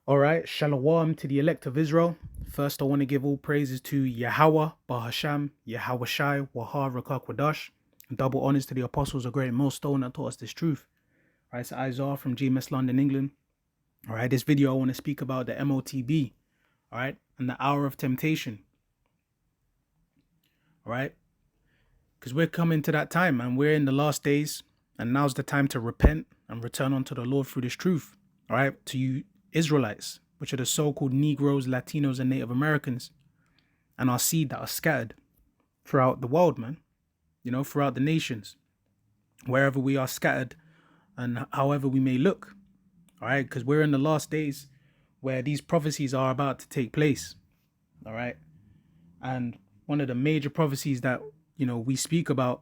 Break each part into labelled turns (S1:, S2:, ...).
S1: All right, shalom to the elect of Israel. First, I want to give all praises to Yahweh, Bahasham, Yahweh Shai, Wahar, Rakakwadash. Double honors to the apostles of great millstone that taught us this truth. All right, it's Isaiah from GMS London, England. All right, this video I want to speak about the MOTB, all right, and the hour of temptation. All right, because we're coming to that time and we're in the last days, and now's the time to repent and return unto the Lord through this truth. All right, to you Israelites, which are the so-called Negroes, Latinos, and Native Americans, and our seed that are scattered throughout the world, man, throughout the nations, wherever we are scattered and however we may look. All right, because we're in the last days where these prophecies are about to take place. All right, and one of the major prophecies that we speak about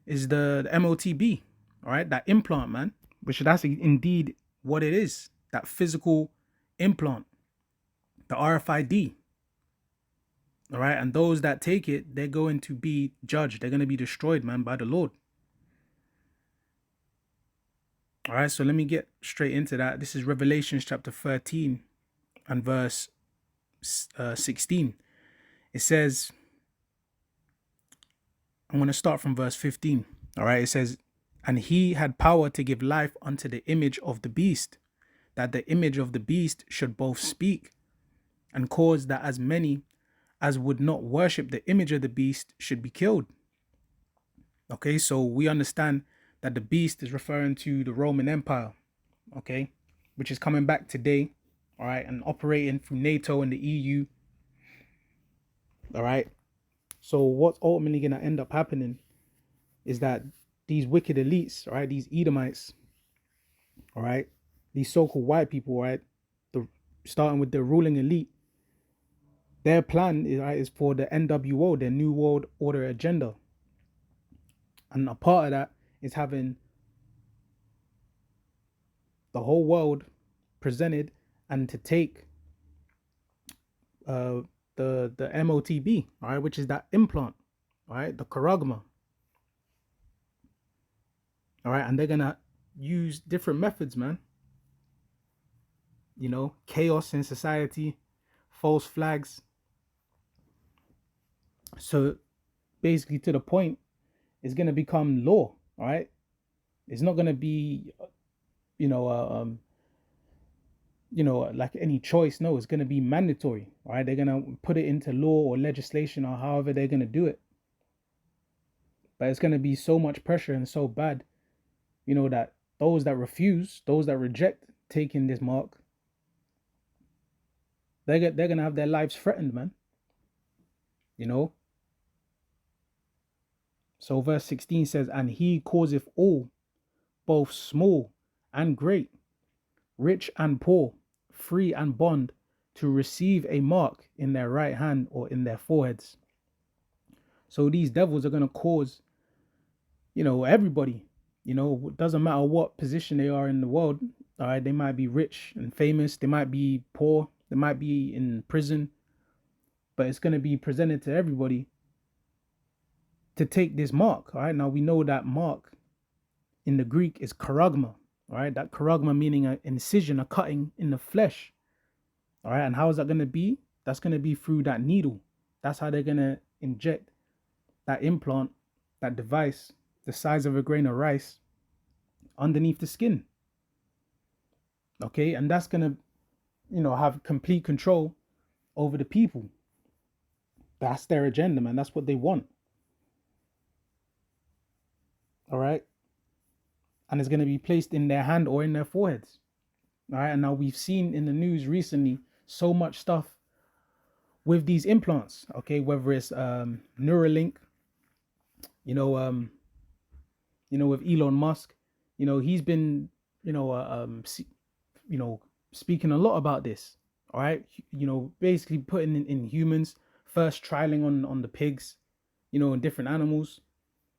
S1: is the MOTB. All right, that implant, man, which that's indeed what it is, that physical implant, the RFID. All right, and those that take it, they're going to be judged. They're going to be destroyed, man, by the Lord. All right, so let me get straight into that. This is Revelation chapter 13 and verse 16. It says, I'm going to start from verse 15. All right, it says, and he had power to give life unto the image of the beast, that the image of the beast should both speak and cause that as many as would not worship the image of the beast should be killed. Okay, so we understand that the beast is referring to the Roman Empire, okay, which is coming back today, all right, and operating through NATO and the EU. All right, so what's ultimately going to end up happening is that these wicked elites, all right, these Edomites, all right, these so-called white people, right, starting with the ruling elite, their plan is for the NWO, their New World Order agenda. And a part of that is having the whole world presented and to take the MOTB, all right, which is that implant, all right, the charagma. All right, and they're gonna use different methods, man. Chaos in society, false flags. So basically, to the point, it's gonna become law. All right, it's not gonna be, like any choice. No, it's gonna be mandatory. All right, they're gonna put it into law or legislation or however they're gonna do it. But it's gonna be so much pressure and so bad, that those that refuse, those that reject taking this mark, they're gonna have their lives threatened, man. So verse 16 says, and he causeth all, both small and great, rich and poor, free and bond, to receive a mark in their right hand or in their foreheads. So these devils are going to cause, everybody, it doesn't matter what position they are in the world. All right, they might be rich and famous, they might be poor, they might be in prison, but it's going to be presented to everybody to take this mark. All right, now we know that mark in the Greek is charagma. All right, that charagma meaning an incision, a cutting in the flesh. All right, and how is that going to be? That's going to be through that needle. That's how they're going to inject that implant, that device, the size of a grain of rice, underneath the skin. Okay, and that's going to, have complete control over the people. That's their agenda, man. That's what they want. All right, and it's going to be placed in their hand or in their foreheads. All right, and now we've seen in the news recently so much stuff with these implants. Okay, whether it's Neuralink, with Elon Musk, he's been, speaking a lot about this. All right, basically putting in humans, first trialing on the pigs, and different animals,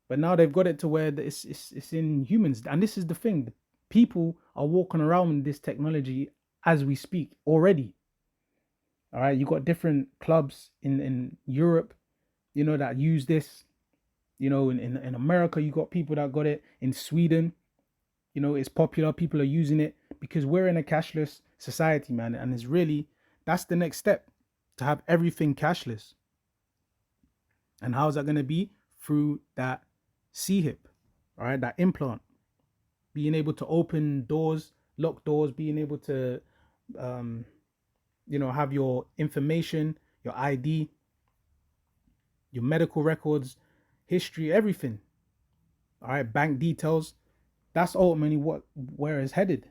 S1: but now they've got it to where it's in humans. And this is the thing: people are walking around with this technology as we speak already. All right, you got different clubs in Europe, that use this. In America, you got people that got it. In Sweden, it's popular. People are using it because we're in a cashless society, man. And it's really, that's the next step, to have everything cashless. And how is that going to be? Through that C-hip, all right, that implant, being able to open doors, lock doors, being able to, have your information, your ID, your medical records, history, everything. All right, bank details. That's ultimately where it's headed.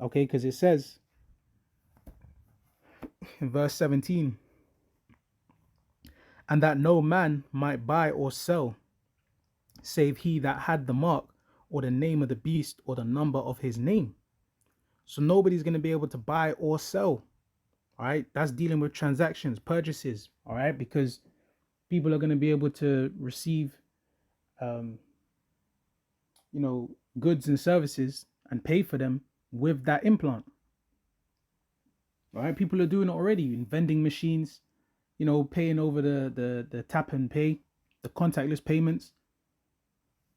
S1: Okay, because it says in verse 17, and that no man might buy or sell, save he that had the mark, or the name of the beast, or the number of his name. So nobody's going to be able to buy or sell. All right, that's dealing with transactions, purchases. All right, because people are going to be able to receive, goods and services and pay for them with that implant. All right, people are doing it already in vending machines, paying over the tap and pay, the contactless payments.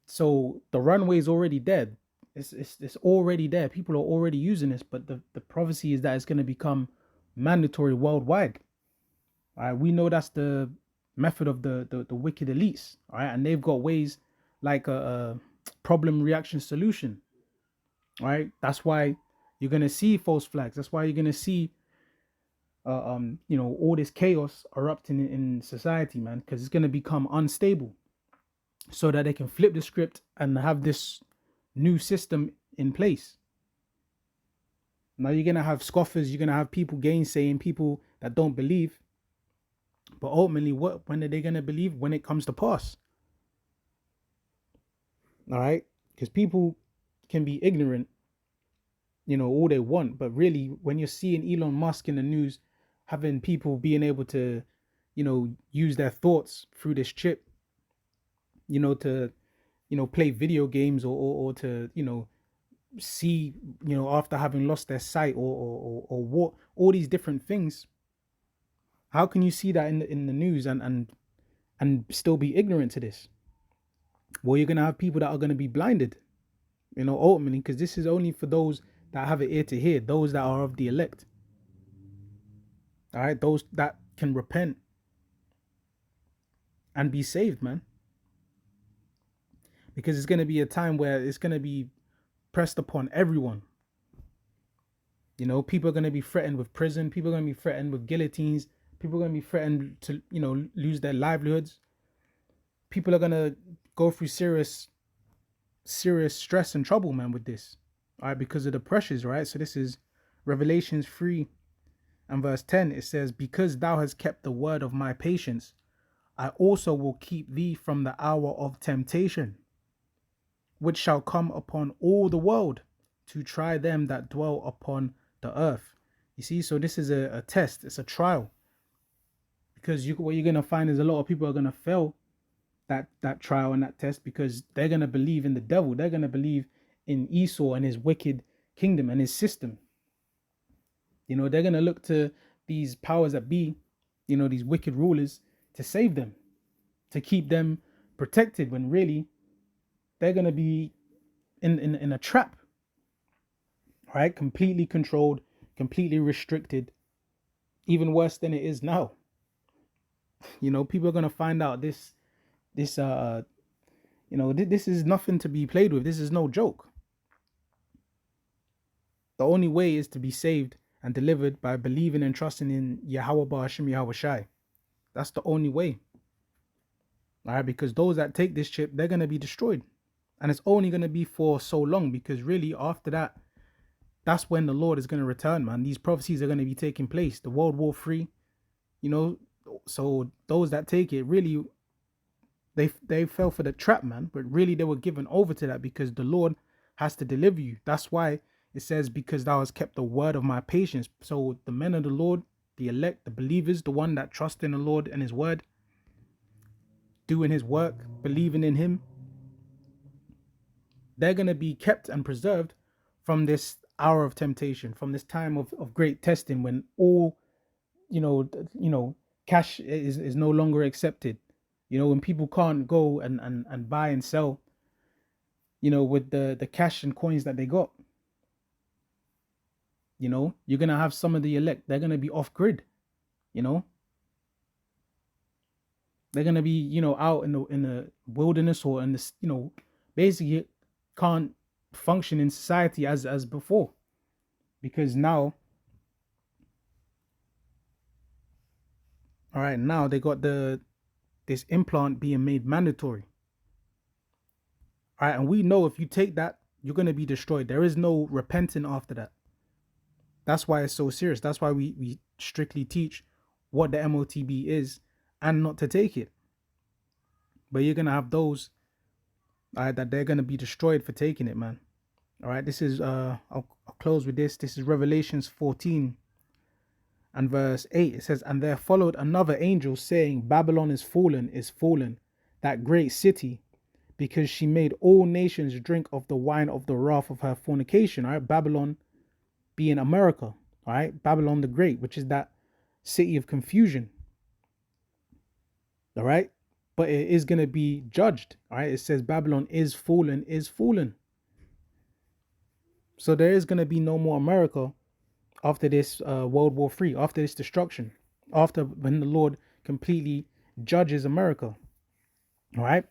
S1: So the runway is already dead. It's already there. People are already using this, but the prophecy is that it's going to become mandatory worldwide. All right, we know that's the method of the wicked elites. All right, and they've got ways like a problem reaction solution. All right, that's why you're gonna see false flags. That's why you're gonna see all this chaos erupting in society, man, because it's gonna become unstable, so that they can flip the script and have this new system in place. Now you're gonna have scoffers, you're gonna have people gainsaying, people that don't believe. But ultimately, when are they gonna believe? When it comes to pass. All right, because people can be ignorant, all they want, but really, when you're seeing Elon Musk in the news, having people being able to, use their thoughts through this chip, to, play video games, or to, see, after having lost their sight, or what, all these different things. How can you see that in the news and still be ignorant to this? Well, you're gonna have people that are gonna be blinded, ultimately, because this is only for those that have an ear to hear, those that are of the elect. All right, those that can repent and be saved, man. Because it's gonna be a time where it's gonna be pressed upon everyone. People are gonna be threatened with prison. People are gonna be threatened with guillotines. People are gonna be threatened to, lose their livelihoods. People are gonna go through serious stress and trouble, man, with this. All right, because of the pressures, right? So this is Revelations 3 and verse 10. It says, because thou hast kept the word of my patience, I also will keep thee from the hour of temptation, which shall come upon all the world, to try them that dwell upon the earth. You see, so this is a test. It's a trial. Because what you're going to find is a lot of people are going to fail that trial and that test, because they're going to believe in the devil. They're going to believe in Esau and his wicked kingdom and his system. They're going to look to these powers that be, these wicked rulers, to save them, to keep them protected, when really they're going to be in a trap. All right, completely controlled, completely restricted, even worse than it is now. People are going to find out this this is nothing to be played with. This is no joke. The only way is to be saved and delivered by believing and trusting in Yahweh Ba'ashim Yahweh Shai. That's the only way. All right, because those that take this chip, they're going to be destroyed. And it's only going to be for so long, because really after that, that's when the Lord is going to return, man. These prophecies are going to be taking place. The World War III, so those that take it, really, they fell for the trap, man. But really they were given over to that, because the Lord has to deliver you. That's why it says, because thou hast kept the word of my patience. So the men of the Lord, the elect, the believers, the one that trust in the Lord and his word, doing his work, believing in him, they're going to be kept and preserved from this hour of temptation, from this time of great testing, when all, cash is no longer accepted. When people can't go and buy and sell, with the cash and coins that they got. You know, you're gonna have some of the elect, they're gonna be off grid, you know. They're gonna be, out in the wilderness, or in this, basically can't function in society as before. Because now, all right, now they got this implant being made mandatory. All right, and we know if you take that, you're gonna be destroyed. There is no repenting after that. That's why it's so serious. That's why we strictly teach what the MOTB is and not to take it. But you're gonna have those, all right, that they're gonna be destroyed for taking it, man. All right, this is I'll close with this. This is Revelations 14 and verse 8. It says, "And there followed another angel saying, Babylon is fallen, that great city, because she made all nations drink of the wine of the wrath of her fornication." All right, Babylon being America. All right, Babylon the Great, which is that city of confusion. All right, but it is going to be judged. All right, it says Babylon is fallen, is fallen. So there is going to be no more America after this World War III, after this destruction, after when the Lord completely judges America. All right,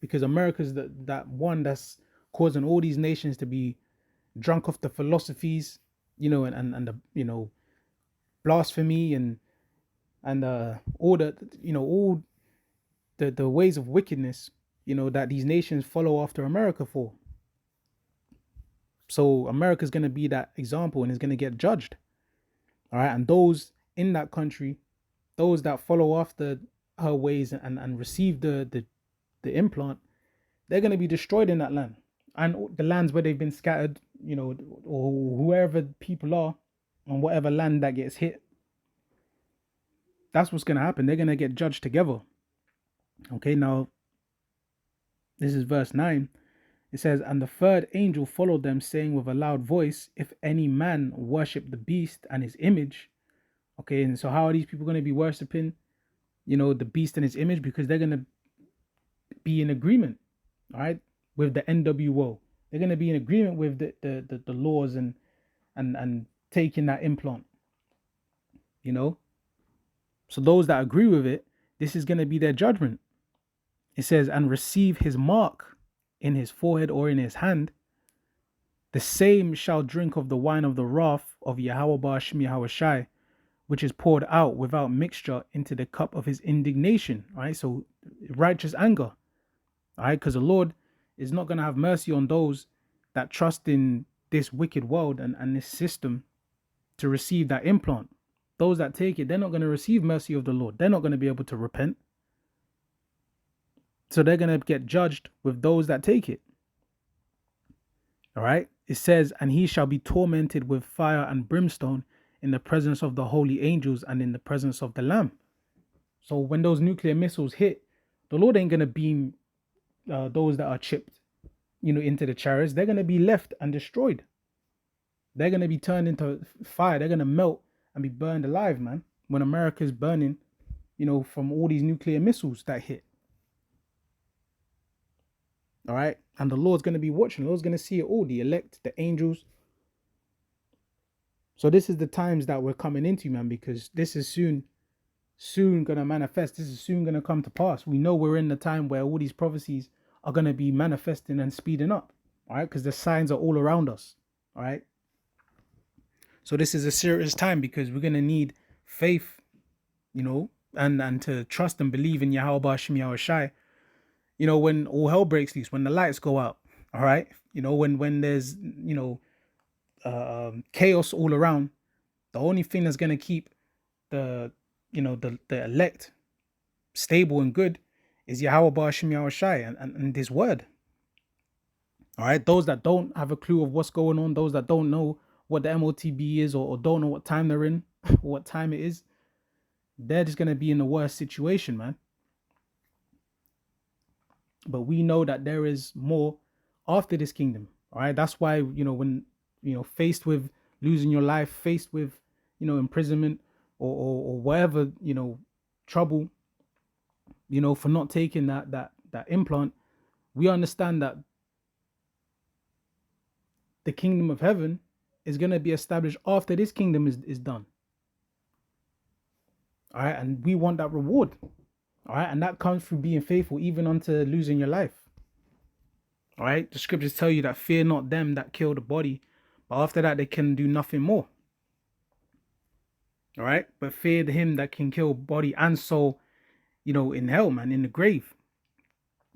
S1: because America's that one that's causing all these nations to be drunk off the philosophies, and the, blasphemy and all the, all the ways of wickedness, that these nations follow after America for. So America's going to be that example and is going to get judged. All right, and those in that country, those that follow after her ways and receive the implant, they're going to be destroyed in that land. And the lands where they've been scattered, or whoever people are on whatever land that gets hit, that's what's going to happen. They're going to get judged together. Okay, now this is verse 9. It says, "And the third angel followed them, saying with a loud voice, If any man worship the beast and his image." Okay, and so how are these people going to be worshiping, the beast and his image? Because they're going to be in agreement, all right, with the NWO. They're going to be in agreement with the laws and taking that implant, So those that agree with it, this is going to be their judgment. It says, "And receive his mark in his forehead or in his hand, the same shall drink of the wine of the wrath of Yahweh Ba'ashem Yahweh Shai, which is poured out without mixture into the cup of his indignation." All right, so righteous anger. All right, because the Lord is not going to have mercy on those that trust in this wicked world and this system to receive that implant. Those that take it, they're not going to receive mercy of the Lord. They're not going to be able to repent. So they're going to get judged with those that take it. All right. It says, "And he shall be tormented with fire and brimstone in the presence of the holy angels and in the presence of the Lamb." So when those nuclear missiles hit, the Lord ain't going to beam those that are chipped, into the chariots. They're going to be left and destroyed. They're going to be turned into fire. They're going to melt and be burned alive, man. When America's burning, from all these nuclear missiles that hit. All right. And the Lord's going to be watching. The Lord's going to see it all. The elect, the angels. So this is the times that we're coming into, man, because this is soon going to manifest. This is soon going to come to pass. We know we're in the time where all these prophecies are going to be manifesting and speeding up. All right. Because the signs are all around us. All right. So this is a serious time because we're going to need faith, and to trust and believe in Yahweh Ba'ashem Yahweh Shai. When all hell breaks loose, when the lights go out, all right, when there's, chaos all around, the only thing that's going to keep the elect stable and good is Yahweh Ba'ashem Yahweh Shai and his word. All right, those that don't have a clue of what's going on, those that don't know what the MOTB is or don't know what time they're in or what time it is, they're just going to be in the worst situation, man. But we know that there is more after this kingdom. All right. That's why, when, faced with losing your life, faced with, imprisonment or whatever, trouble, for not taking that implant, we understand that the kingdom of heaven is going to be established after this kingdom is done. All right. And we want that reward. All right. And that comes through being faithful, even unto losing your life. All right. The scriptures tell you that fear not them that kill the body, but after that, they can do nothing more. All right. But fear him that can kill body and soul, in hell, man, in the grave.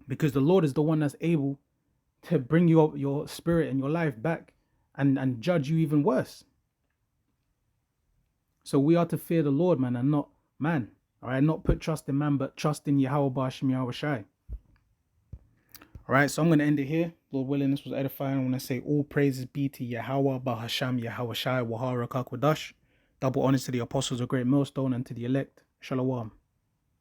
S1: Because the Lord is the one that's able to bring you up your spirit and your life back and judge you even worse. So we are to fear the Lord, man, and not man. All right. Not put trust in man, but trust in Yahweh Ba'ashem Yahweh Shai. All right, so I'm going to end it here. Lord willing, this was edifying. I want to say all praises be to Yahweh, Bahasham, Yahweh Shai, Wahara Kakwadash. Double honors to the apostles of Great Millstone and to the elect. Shalom.